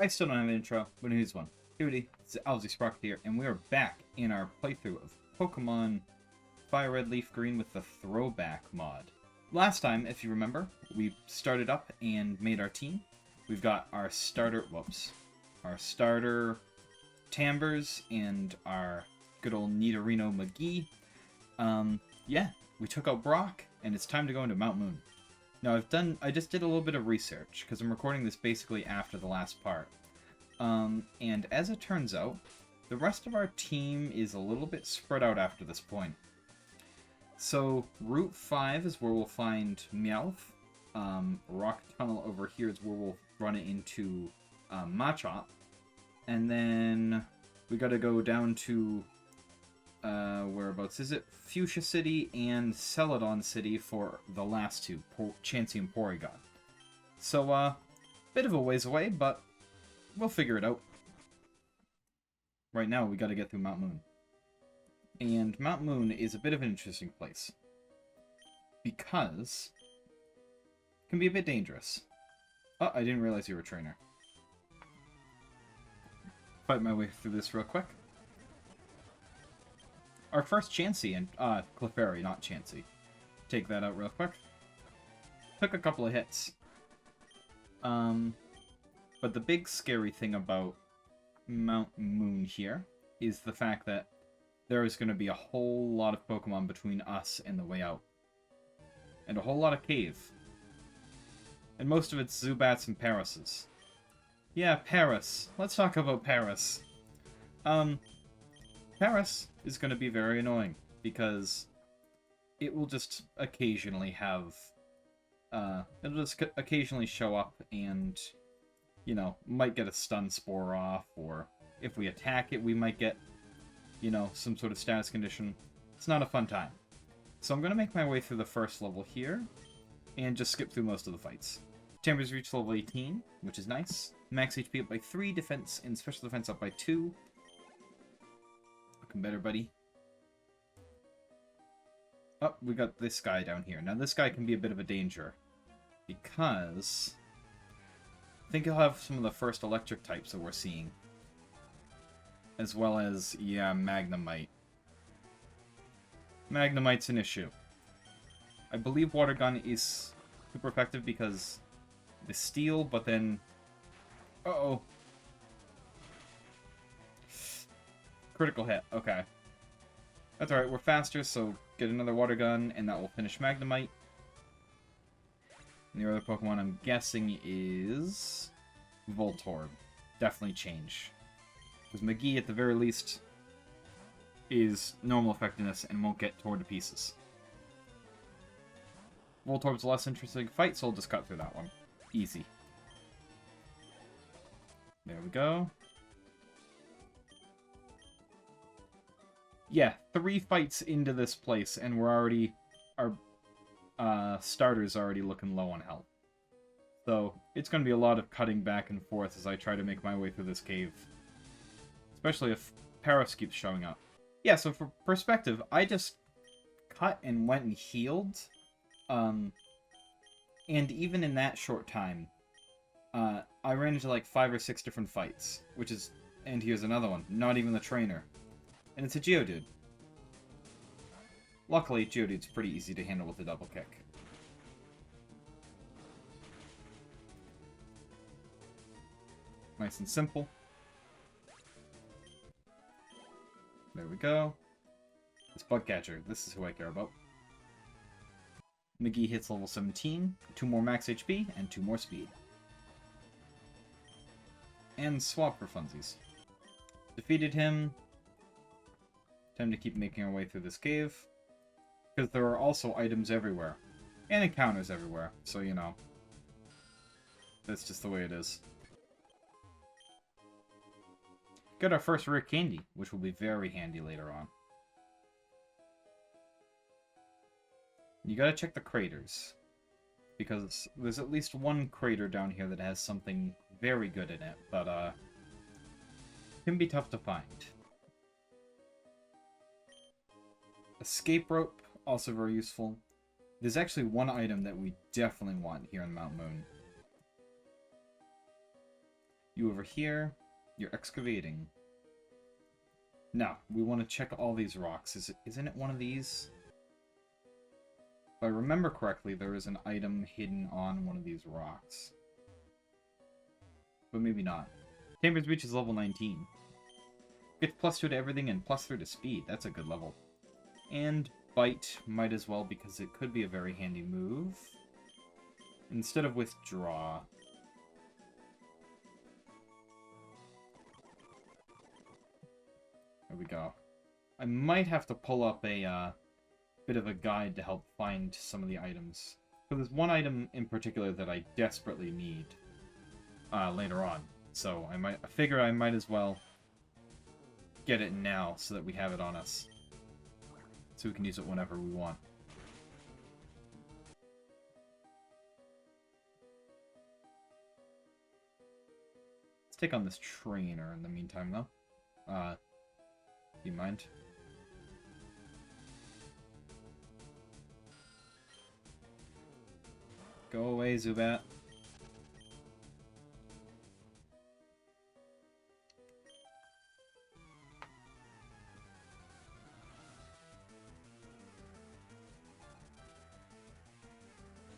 I still don't have an intro, but here's one. Howdy, it's Alzy Sprocket here, and we are back in our playthrough of Pokemon Fire Red Leaf Green with the Throwback mod. Last time, if you remember, we started up and made our team. We've got our starter, our starter Tambers and our good old Nidorino McGee. Yeah, we took out Brock, and it's time to go into Mount Moon. Now, I just did a little bit of research, because I'm recording this basically after the last part. And as it turns out, the rest of our team is a little bit spread out after this point. So, Route 5 is where we'll find Meowth. Rock Tunnel over here is where we'll run it into Machop. And then we gotta go down to, whereabouts is it? Fuchsia City and Celadon City for the last two, Chansey and Porygon. So, bit of a ways away, but we'll figure it out. Right now, we gotta get through Mount Moon. And Mount Moon is a bit of an interesting place. Because it can be a bit dangerous. Oh, I didn't realize you were a trainer. Fight my way through this real quick. Our first Chansey, and Clefairy, not Chansey. Take that out real quick. Took a couple of hits. But the big scary thing about Mount Moon here is the fact that there is going to be a whole lot of Pokemon between us and the way out. And a whole lot of cave. And most of it's Zubats and Parises. Yeah, Paris. Let's talk about Paris. Paris is going to be very annoying, because it will just occasionally have... it'll just occasionally show up and, you know, might get a stun spore off, or if we attack it, we might get, you know, some sort of status condition. It's not a fun time. So I'm going to make my way through the first level here, and just skip through most of the fights. Chambers reach level 18, which is nice. Max HP up by 3, defense and special defense up by 2. Looking better, buddy. Oh, we got this guy down here. Now this guy can be a bit of a danger, because I think he'll have some of the first electric types that we're seeing. As well as, yeah, Magnemite. Magnemite's an issue. I believe Water Gun is super effective because the steel, but then... Uh-oh. Critical hit, okay. That's alright, we're faster, so get another Water Gun, and that will finish Magnemite. And the other Pokemon I'm guessing is... Voltorb. Definitely change. Because McGee, at the very least, is normal effectiveness and won't get torn to pieces. Voltorb's a less interesting fight, so I'll just cut through that one. Easy. There we go. Yeah, 3 fights into this place, and we're already... Our starter's already looking low on health. So, it's going to be a lot of cutting back and forth as I try to make my way through this cave. Especially if Paris keeps showing up. Yeah, so for perspective, I just cut and went and healed. And even in that short time, I ran into like 5 or 6 different fights. Which is... And here's another one. Not even the trainer. And it's a Geodude. Luckily, Geodude's pretty easy to handle with a double kick. Nice and simple. There we go. This Bugcatcher, this is who I care about. McGee hits level 17, 2 more max HP, and 2 more speed. And swap for funsies. Defeated him. Time to keep making our way through this cave. Because there are also items everywhere. And encounters everywhere, so you know. That's just the way it is. Got our first rare candy, which will be very handy later on. You gotta check the craters. Because there's at least one crater down here that has something very good in it, but, can be tough to find. Escape rope, also very useful. There's actually one item that we definitely want here in Mount Moon. You over here, you're excavating. Now, we want to check all these rocks. Isn't it one of these? If I remember correctly, there is an item hidden on one of these rocks. But maybe not. Chambers Reach is level 19. Gets +2 to everything and +3 to speed. That's a good level. And Bite might as well, because it could be a very handy move. Instead of Withdraw. There we go. I might have to pull up a bit of a guide to help find some of the items. So there's one item in particular that I desperately need later on. So I figure I might as well get it now so that we have it on us. So we can use it whenever we want. Let's take on this trainer in the meantime, though. Do you mind? Go away, Zubat.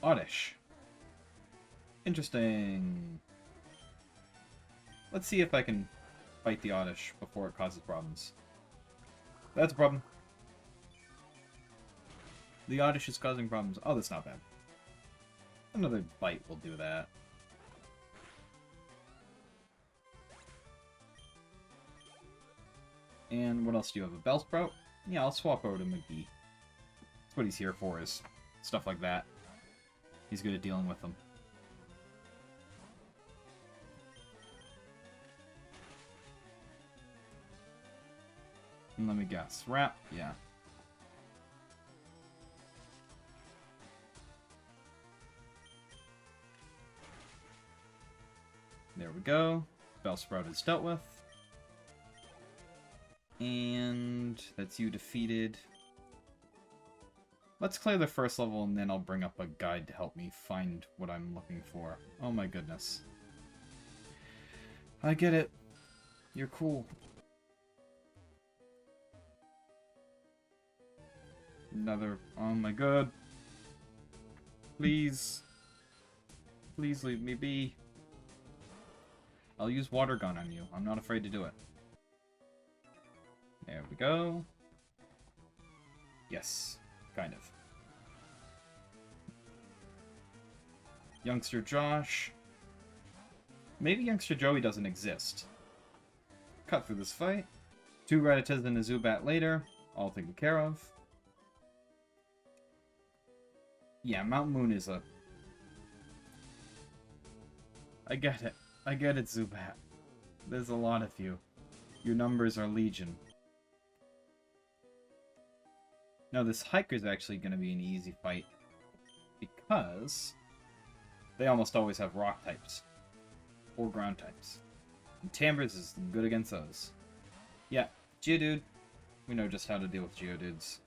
Oddish. Interesting. Let's see if I can fight the Oddish before it causes problems. That's a problem. The Oddish is causing problems. Oh, that's not bad. Another bite will do that. And what else do you have? A Bellsprout? Yeah, I'll swap over to McGee. That's what he's here for, is stuff like that. He's good at dealing with them. And let me guess. Wrap? Yeah. There we go. Bellsprout is dealt with. And that's you defeated. Let's clear the first level, and then I'll bring up a guide to help me find what I'm looking for. Oh my goodness. I get it. You're cool. Another... Oh my god. Please. Please leave me be. I'll use Water Gun on you. I'm not afraid to do it. There we go. Yes. Kind of. Youngster Josh. Maybe Youngster Joey doesn't exist. Cut through this fight. 2 Rattatas and a Zubat later. All taken care of. Yeah, Mount Moon is a... I get it. I get it, Zubat. There's a lot of you. Your numbers are legion. Now, this hiker's actually going to be an easy fight, because they almost always have rock types, or ground types. And Timbers is good against those. Yeah, Geodude. We know just how to deal with Geodudes.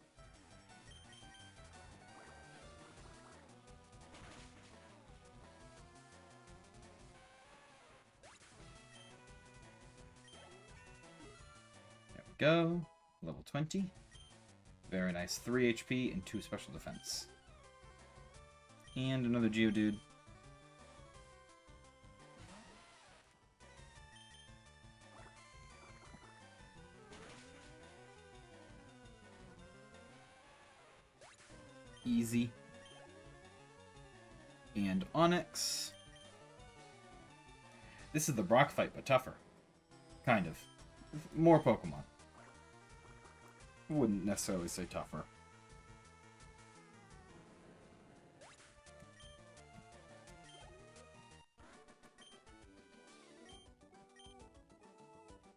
There we go. Level 20. Very nice. 3 HP and 2 special defense. And another Geodude. Easy. And Onix. This is the Brock fight, but tougher. Kind of. More Pokemon. Wouldn't necessarily say tougher.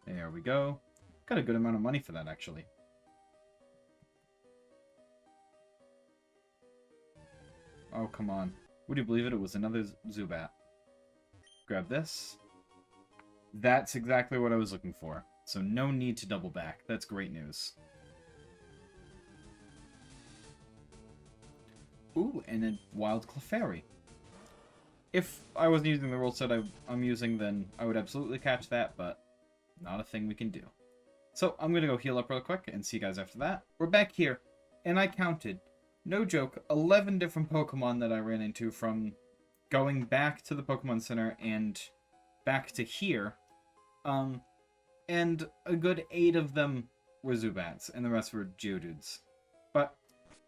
There we go. Got a good amount of money for that, actually. Oh, come on. Would you believe it? It was another Zubat. Grab this. That's exactly what I was looking for. So no need to double back. That's great news. Ooh, and a Wild Clefairy. If I wasn't using the rule set I'm using, then I would absolutely catch that, but not a thing we can do. So I'm going to go heal up real quick and see you guys after that. We're back here, and I counted, no joke, 11 different Pokemon that I ran into from going back to the Pokemon Center and back to here. And a good 8 of them were Zubats, and the rest were Geodudes. But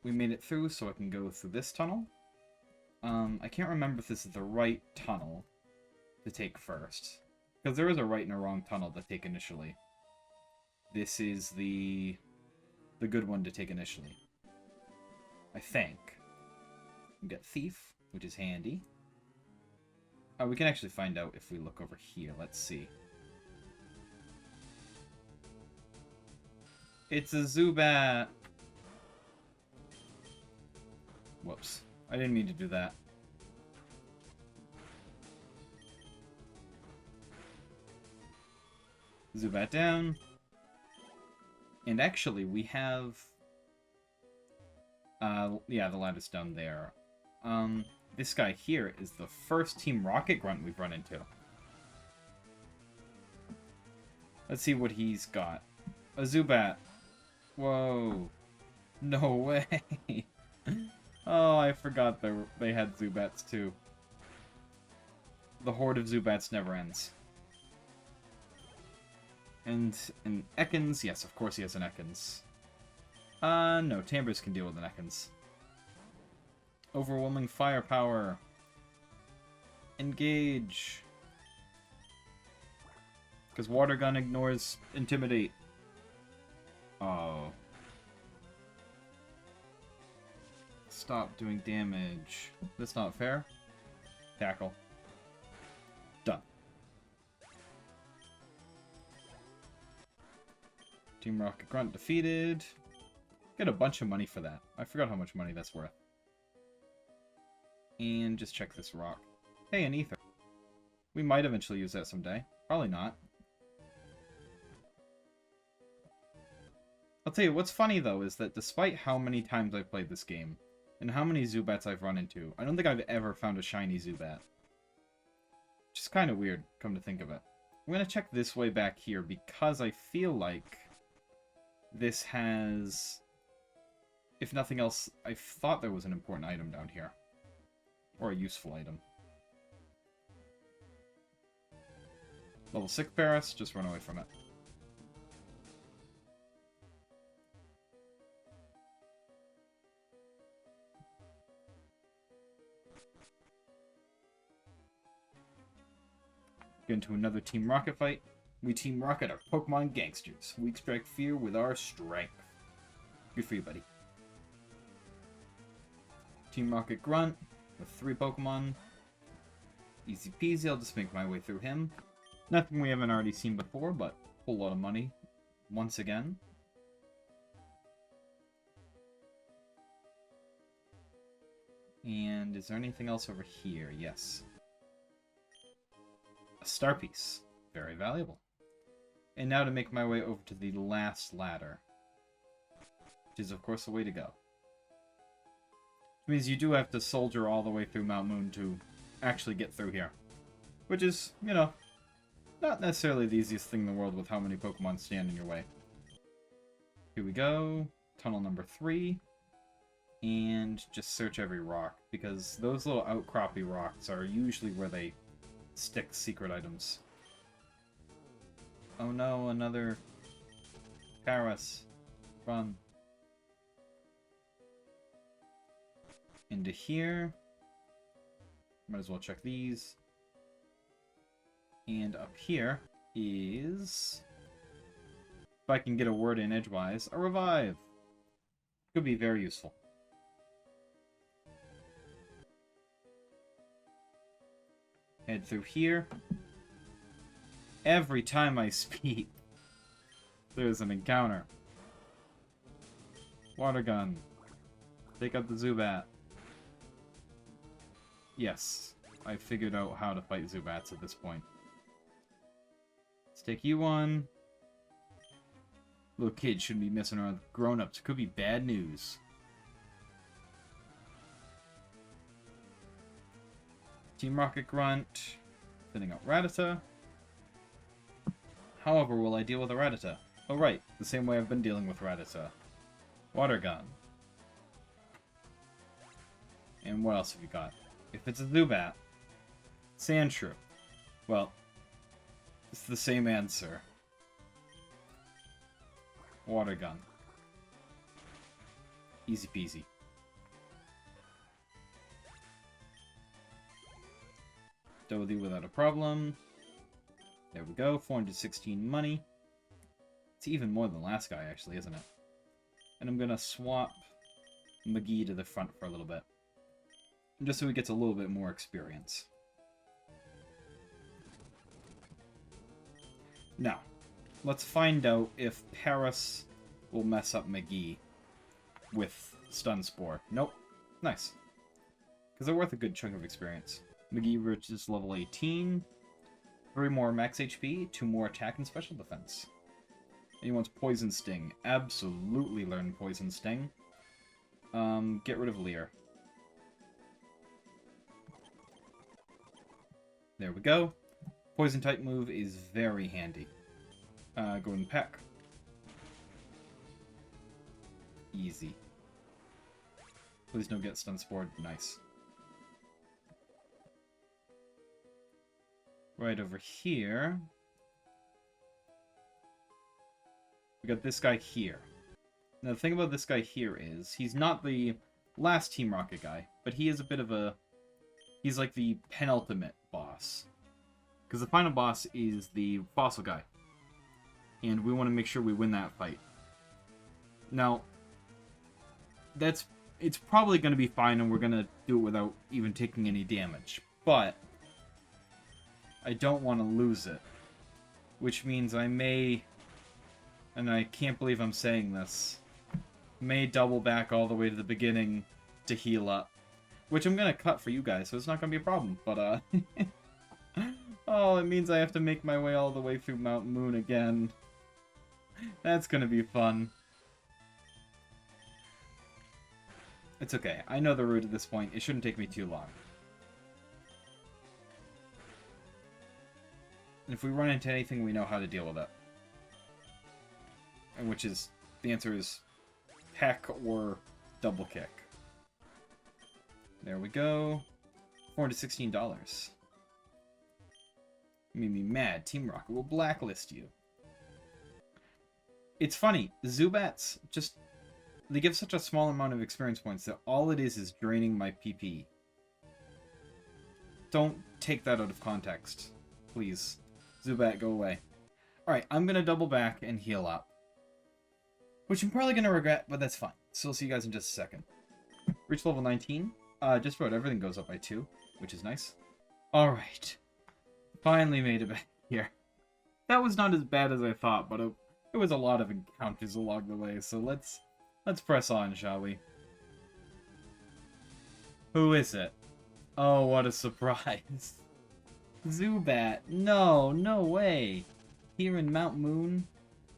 we made it through, so I can go through this tunnel. I can't remember if this is the right tunnel to take first, because there is a right and a wrong tunnel to take initially. This is the good one to take initially, I think. We got Thief, which is handy. We can actually find out if we look over here. Let's see. It's a Zubat! Whoops. I didn't mean to do that. Zubat down. And actually, we have... yeah, the ladder's down there. This guy here is the first Team Rocket Grunt we've run into. Let's see what he's got. A Zubat. Whoa. No way. Oh, I forgot they had Zubats too. The horde of Zubats never ends. And an Ekans. Yes, of course he has an Ekans. No, Tambers can deal with an Ekans. Overwhelming firepower. Engage. Because Water Gun ignores Intimidate. Oh. Stop doing damage. That's not fair. Tackle. Done. Team Rocket Grunt defeated. Get a bunch of money for that. I forgot how much money that's worth. And just check this rock. Hey, an ether. We might eventually use that someday. Probably not. I'll tell you, what's funny though is that despite how many times I've played this game, and how many Zubats I've run into, I don't think I've ever found a shiny Zubat. Which is kind of weird, come to think of it. I'm going to check this way back here, because I feel like this has... If nothing else, I thought there was an important item down here. Or a useful item. Level 6 Paris, just run away from it. Get into another Team Rocket fight. We Team Rocket are Pokemon gangsters. We extract fear with our strength. Good for you, buddy. Team Rocket Grunt with 3 Pokemon. Easy peasy, I'll just make my way through him. Nothing we haven't already seen before, but a whole lot of money once again. And is there anything else over here? Yes. A star piece. Very valuable. And now to make my way over to the last ladder. Which is, of course, the way to go. Which means you do have to soldier all the way through Mount Moon to actually get through here. Which is, you know, not necessarily the easiest thing in the world with how many Pokemon stand in your way. Here we go. Tunnel number 3. And just search every rock, because those little outcroppy rocks are usually where they stick secret items. Oh no, another Paris. Run. Into here. Might as well check these. And up here is... If I can get a word in edgewise, a revive. Could be very useful. Head through here. Every time I speak, there's an encounter. Water gun. Take out the Zubat. Yes, I figured out how to fight Zubats at this point. Let's take you on. Little kids shouldn't be messing around with grown-ups. It could be bad news. Team Rocket Grunt. Sending out Rattata. However, will I deal with a Rattata? Oh, right. The same way I've been dealing with Rattata. Water Gun. And what else have you got? If it's a Zubat, Sandshrew. Well, it's the same answer. Water Gun. Easy peasy. Dodie without a problem. There we go, 416 money. It's even more than the last guy, actually, isn't it? And I'm gonna swap McGee to the front for a little bit. Just so he gets a little bit more experience. Now, let's find out if Paris will mess up McGee with Stun Spore. Nope. Nice. Because they're worth a good chunk of experience. McGee reaches level 18. 3 more max HP, 2 more attack and special defense. And he wants Poison Sting. Absolutely learn Poison Sting. Get rid of Leer. There we go. Poison type move is very handy. Golden Peck. Easy. Please don't get Stun Spored. Nice. Right over here. We got this guy here. Now the thing about this guy here is, he's not the last Team Rocket guy, but he is a bit of a... He's like the penultimate boss. Because the final boss is the fossil guy. And we want to make sure we win that fight. Now, it's probably going to be fine, and we're going to do it without even taking any damage. But I don't want to lose it. Which means I may, and I can't believe I'm saying this, may double back all the way to the beginning to heal up. Which I'm going to cut for you guys, so it's not going to be a problem. But, oh, it means I have to make my way all the way through Mount Moon again. That's going to be fun. It's okay. I know the route at this point. It shouldn't take me too long. And if we run into anything, we know how to deal with it. And which is, the answer is peck or double kick. There we go. $416. Made me mad. Team Rocket will blacklist you. It's funny. Zubats just... They give such a small amount of experience points that all it is draining my PP. Don't take that out of context. Please. Zubat, go away. Alright, I'm going to double back and heal up. Which I'm probably going to regret, but that's fine. So I'll see you guys in just a second. Reach level 19. Just about everything goes up by 2, which is nice. Alright. Finally made it back here. That was not as bad as I thought, but it was a lot of encounters along the way, so let's press on, shall we? Who is it? Oh, what a surprise. Zubat. No, no way. Here in Mount Moon?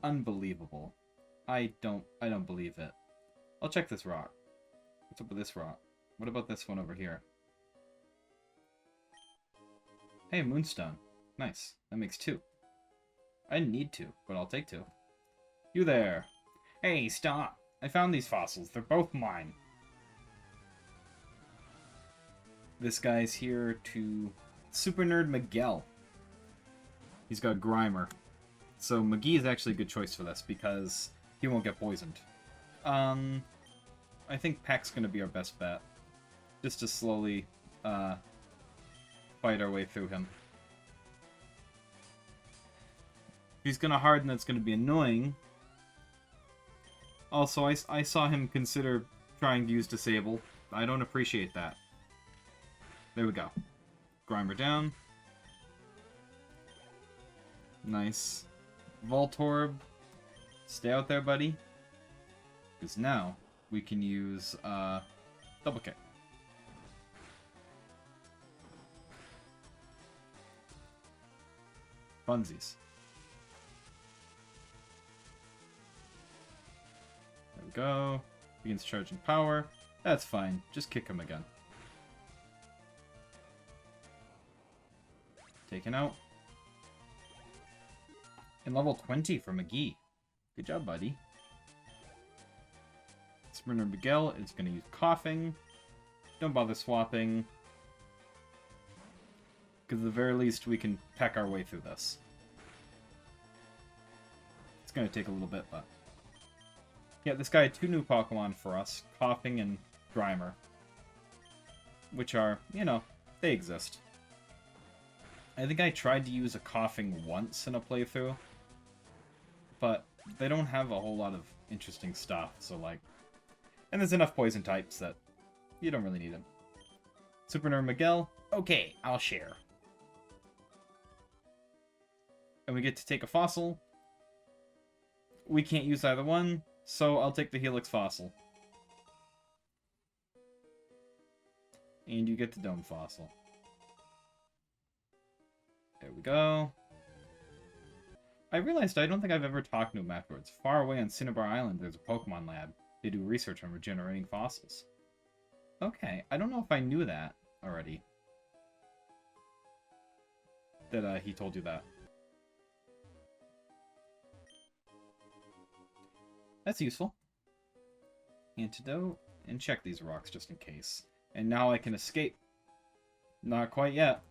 Unbelievable. I don't believe it. I'll check this rock. What's up with this rock? What about this one over here? Hey, Moonstone. Nice. That makes 2. I didn't need 2, but I'll take 2. You there. Hey, stop. I found these fossils. They're both mine. This guy's here to... Super Nerd Miguel. He's got Grimer. So McGee is actually a good choice for this, because he won't get poisoned. I think Peck's going to be our best bet. Just to slowly fight our way through him. If he's going to harden, that's going to be annoying. Also, I saw him consider trying to use Disable. I don't appreciate that. There we go. Grimer down. Nice. Voltorb. Stay out there, buddy. Because now we can use Double Kick. Funsies. There we go. Begins charging power. That's fine. Just kick him again. taken out. And level 20 for McGee. Good job, buddy. Sprinter Miguel is going to use Coughing. Don't bother swapping. Because at the very least, we can peck our way through this. It's going to take a little bit, but... Yeah, this guy had 2 new Pokemon for us. Coughing and Grimer. Which are, you know, they exist. I think I tried to use a Coughing once in a playthrough. But they don't have a whole lot of interesting stuff, so like... And there's enough poison types that you don't really need them. Super Nerd Miguel, okay, I'll share. And we get to take a fossil. We can't use either one, so I'll take the Helix Fossil. And you get the Dome Fossil. There we go. I realized I don't think I've ever talked to him afterwards. Far away on Cinnabar Island, there's a Pokemon lab. They do research on regenerating fossils. Okay, I don't know if I knew that already. That he told you that. That's useful. Antidote, and check these rocks just in case. And now I can escape. Not quite yet.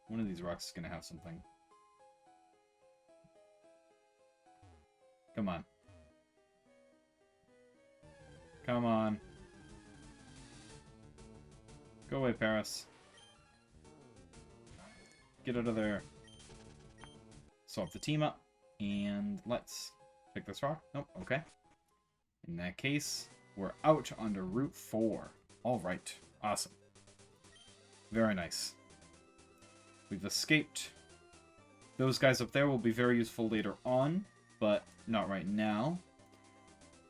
One of these rocks is going to have something. Come on. Come on. Go away, Paris. Get out of there. Swap the team up. And let's pick this rock. Nope, okay. In that case, we're out onto Route 4. Alright. Awesome. Very nice. We've escaped. Those guys up there will be very useful later on, but not right now.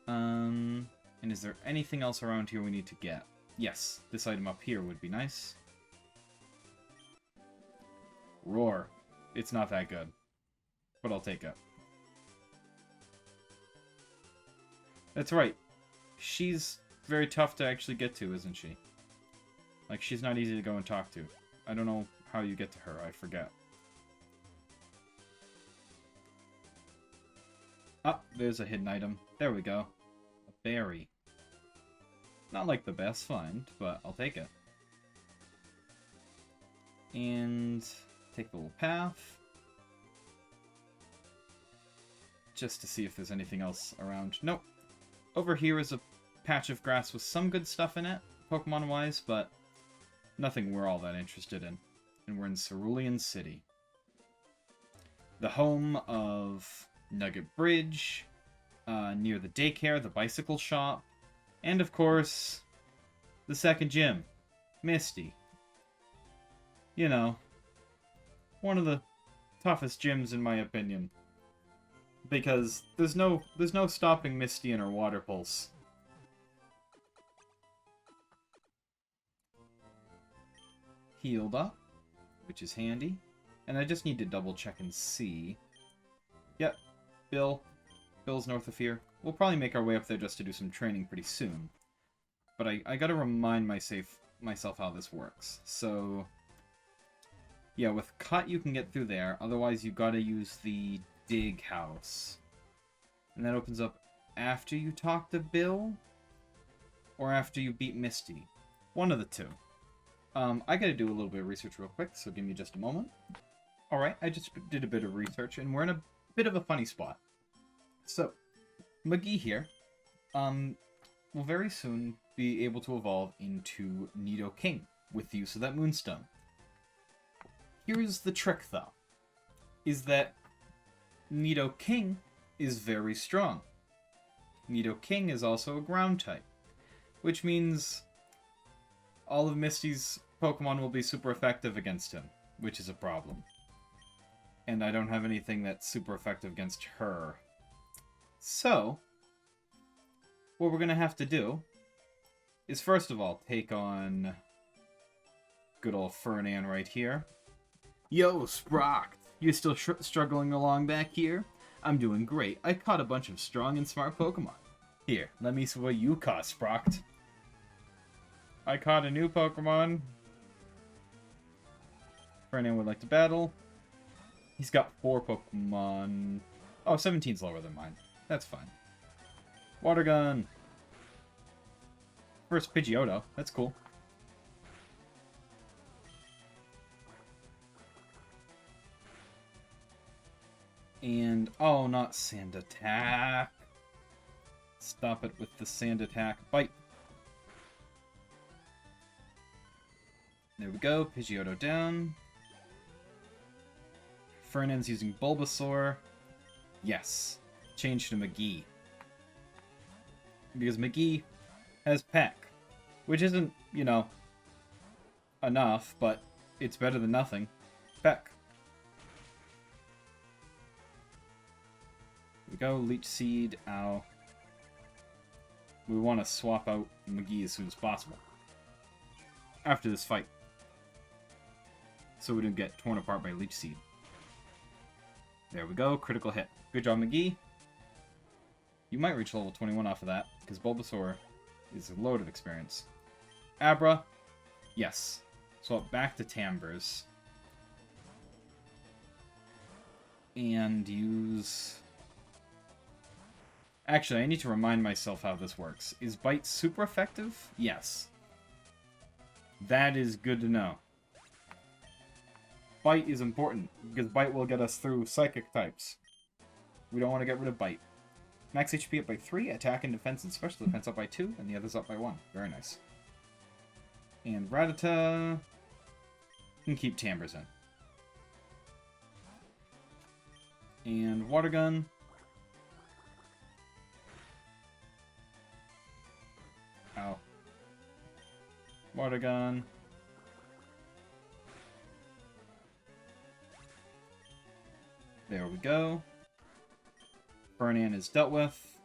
And is there anything else around here we need to get? Yes, this item up here would be nice. Roar. It's not that good, but I'll take it. That's right. She's very tough to actually get to, isn't she? Like, she's not easy to go and talk to. I don't know how you get to her, I forget. Ah, there's a hidden item. There we go. A berry. Not like the best find, but I'll take it. And take the little path. Just to see if there's anything else around. Nope. Over here is a patch of grass with some good stuff in it, Pokemon-wise, but nothing we're all that interested in. And we're in Cerulean City. The home of Nugget Bridge, near the daycare, the bicycle shop, and of course, the second gym, Misty. You know, one of the toughest gyms in my opinion. Because there's no stopping Misty in her water pulse. Healed up, which is handy. And I just need to double check and see. Yep, Bill's north of here. We'll probably make our way up there just to do some training pretty soon. But I gotta remind myself how this works. So, yeah, with Cut you can get through there. Otherwise you gotta use the Dig House. And that opens up after you talk to Bill? Or after you beat Misty. One of the two. I gotta do a little bit of research real quick, so give me just a moment. Alright, I just did a bit of research, and we're in a bit of a funny spot. So, McGee here, will very soon be able to evolve into Nidoking with the use of that Moonstone. Here's the trick, though, is that Nidoking is very strong. Nidoking is also a ground type, which means all of Misty's Pokemon will be super effective against him, which is a problem. And I don't have anything that's super effective against her. So, what we're going to have to do is first of all take on good old Fernan right here. Yo, Sprocked! You still struggling along back here? I'm doing great. I caught a bunch of strong and smart Pokemon. Here, let me see what you caught, Sprocked. I caught a new Pokemon. Ferdinand would like to battle. He's got 4 Pokemon. Oh, 17's lower than mine. That's fine. Water Gun. First Pidgeotto. That's cool. And, oh, not Sand Attack. Stop it with the Sand Attack. Bite. There we go. Pidgeotto down. Fernand's using Bulbasaur. Yes. Change to McGee. Because McGee has Peck. Which isn't, you know, enough, but it's better than nothing. Peck. Here we go. Leech Seed. Ow. We want to swap out McGee as soon as possible. After this fight. So we don't get torn apart by Leech Seed. There we go. Critical hit. Good job, McGee. You might reach level 21 off of that, because Bulbasaur is a load of experience. Abra. Yes. Swap back to Timbers. And use... Actually, I need to remind myself how this works. Is Bite super effective? Yes. That is good to know. Bite is important, because Bite will get us through Psychic types. We don't want to get rid of Bite. Max HP up by 3, attack and defense and special defense up by 2, and the others up by 1. Very nice. And Rattata can keep Timbers in. And Water Gun. Ow. Water Gun. There we go. Fernand is dealt with.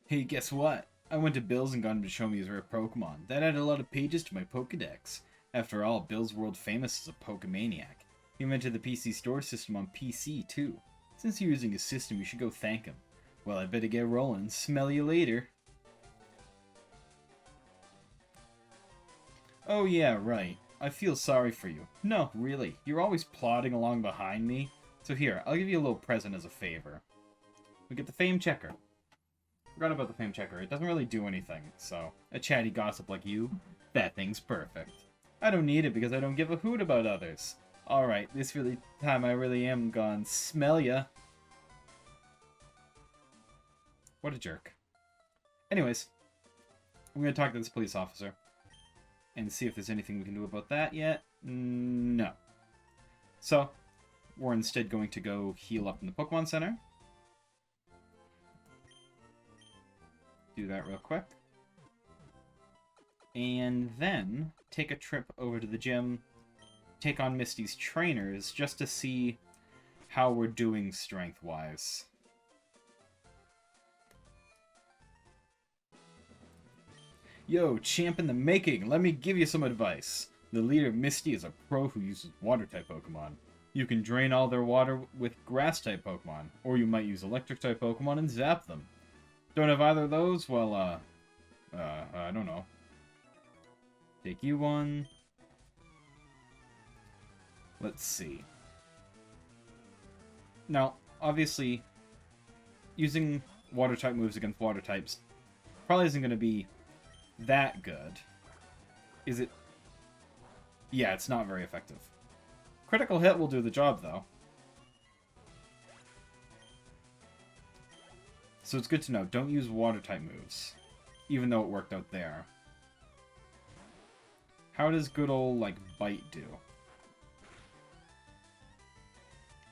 Hey, guess what? I went to Bill's and got him to show me his rare Pokemon. That added a lot of pages to my Pokedex. After all, Bill's world famous as a Pokemaniac. He invented the PC store system on PC, too. Since you're using his system, you should go thank him. Well, I better get rolling. Smell you later. Oh yeah, right. I feel sorry for you. No, really. You're always plodding along behind me. So here, I'll give you a little present as a favor. We get the Fame Checker. Forgot about the Fame Checker. It doesn't really do anything, so... A chatty gossip like you, that thing's perfect. I don't need it because I don't give a hoot about others. Alright, this time I really am gone smell ya. What a jerk. Anyways, I'm going to talk to this police officer and see if there's anything we can do about that yet. No. So, we're instead going to go heal up in the Pokemon Center. Do that real quick. And then take a trip over to the gym, take on Misty's trainers, just to see how we're doing strength-wise. Yo, champ in the making, let me give you some advice. The leader, Misty, is a pro who uses water-type Pokemon. You can drain all their water with grass-type Pokemon, or you might use electric-type Pokemon and zap them. Don't have either of those? Well, I don't know. Take you one. Let's see. Now, obviously, using water-type moves against water types probably isn't going to be that good. Is it? Yeah, it's not very effective. Critical hit will do the job, though. So it's good to know. Don't use water-type moves, even though it worked out there. How does good old, like, Bite do?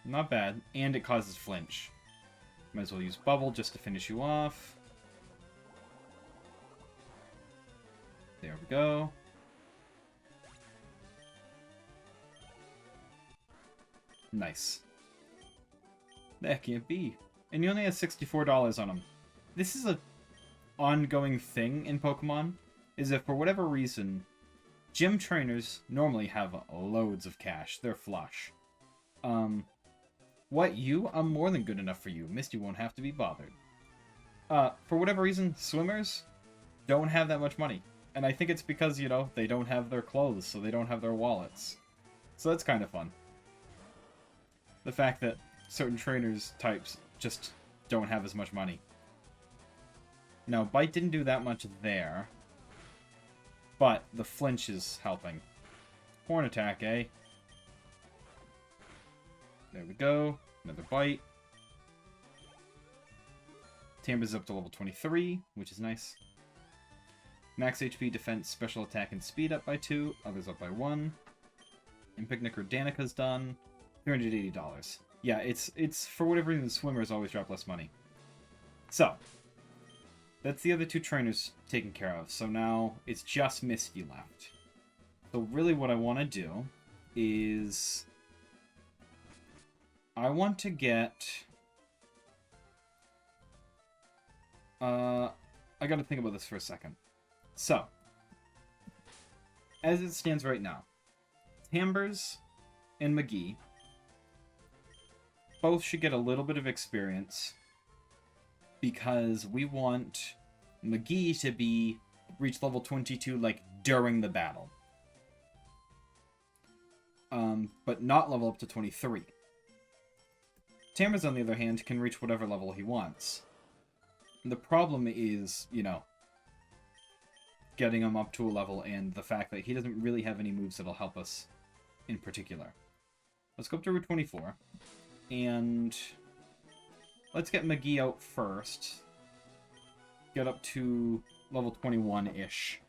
Not bad. And it causes flinch. Might as well use Bubble just to finish you off. There we go. Nice. That can't be. And you only have $64 on them. This is a ongoing thing in Pokemon, is that for whatever reason, gym trainers normally have loads of cash. They're flush. What, you? I'm more than good enough for you. Misty won't have to be bothered. For whatever reason, swimmers don't have that much money. And I think it's because, you know, they don't have their clothes, so they don't have their wallets. So that's kind of fun. The fact that certain trainers types just don't have as much money. Now, Bite didn't do that much there. But the flinch is helping. Horn attack, eh? There we go. Another Bite. Tambra's up to level 23, which is nice. Max HP, defense, special attack, and speed up by 2. Others up by 1. And Picnic or Danica's done. $380. Yeah, it's for whatever reason, swimmers always drop less money. So, that's the other two trainers taken care of. So now it's just Misty left. So really what I want to do is I want to get... I gotta think about this for a second. So, as it stands right now, Tambers and McGee both should get a little bit of experience because we want McGee to reach level 22 like during the battle. But not level up to 23. Tambers, on the other hand, can reach whatever level he wants. The problem is, you know, getting him up to a level and the fact that he doesn't really have any moves that'll help us in particular. Let's go up to Route 24. And let's get McGee out first. Get up to level 21-ish.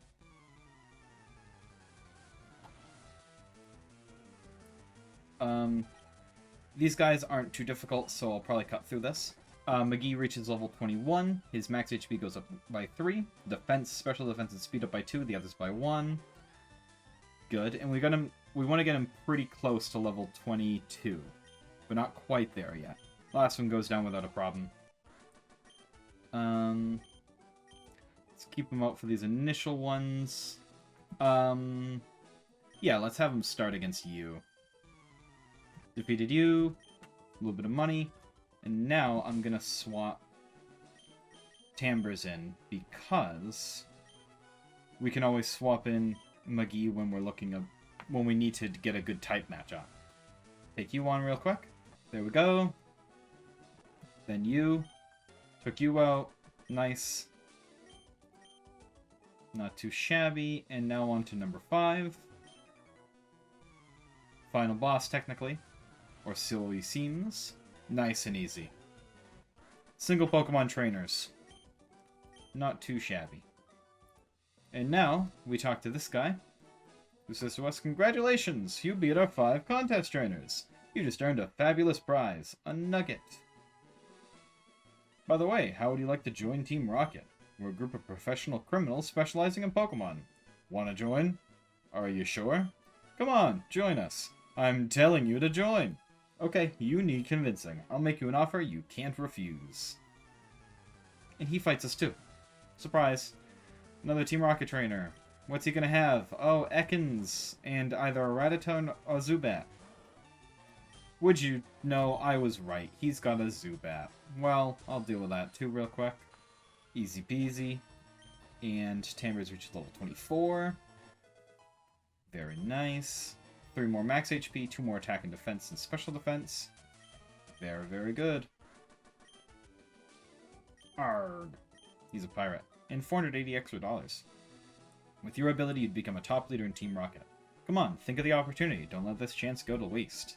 These guys aren't too difficult, so I'll probably cut through this. McGee reaches level 21. His max HP goes up by 3. Defense, special defense, and speed up by 2. The others by 1. Good. And we want to get him pretty close to level 22. But not quite there yet. Last one goes down without a problem. Let's keep him out for these initial ones. Yeah, let's have him start against you. Defeated you. A little bit of money. And now I'm gonna swap Tambers in because we can always swap in McGee when when we need to get a good type matchup. Take you on real quick. There we go. Then you. Took you out. Nice. Not too shabby. And now on to number 5. Final boss, technically. Or so he seems. Nice and easy. Single Pokemon trainers. Not too shabby. And now, we talk to this guy, who says to us, "Congratulations! You beat our 5 contest trainers! You just earned a fabulous prize, a nugget. By the way, how would you like to join Team Rocket? We're a group of professional criminals specializing in Pokemon. Wanna join? Are you sure? Come on, join us. I'm telling you to join. Okay, you need convincing. I'll make you an offer you can't refuse." And he fights us too. Surprise. Another Team Rocket trainer. What's he gonna have? Oh, Ekans, and either a Rattata or Zubat. Would you know, I was right. He's got a Zubat. Well, I'll deal with that too real quick. Easy peasy. And Tambers reaches level 24. Very nice. 3 more max HP, 2 more attack and defense and special defense. Very, very good. Arrgh. He's a pirate. And 480 extra dollars. With your ability, you'd become a top leader in Team Rocket. Come on, think of the opportunity. Don't let this chance go to waste.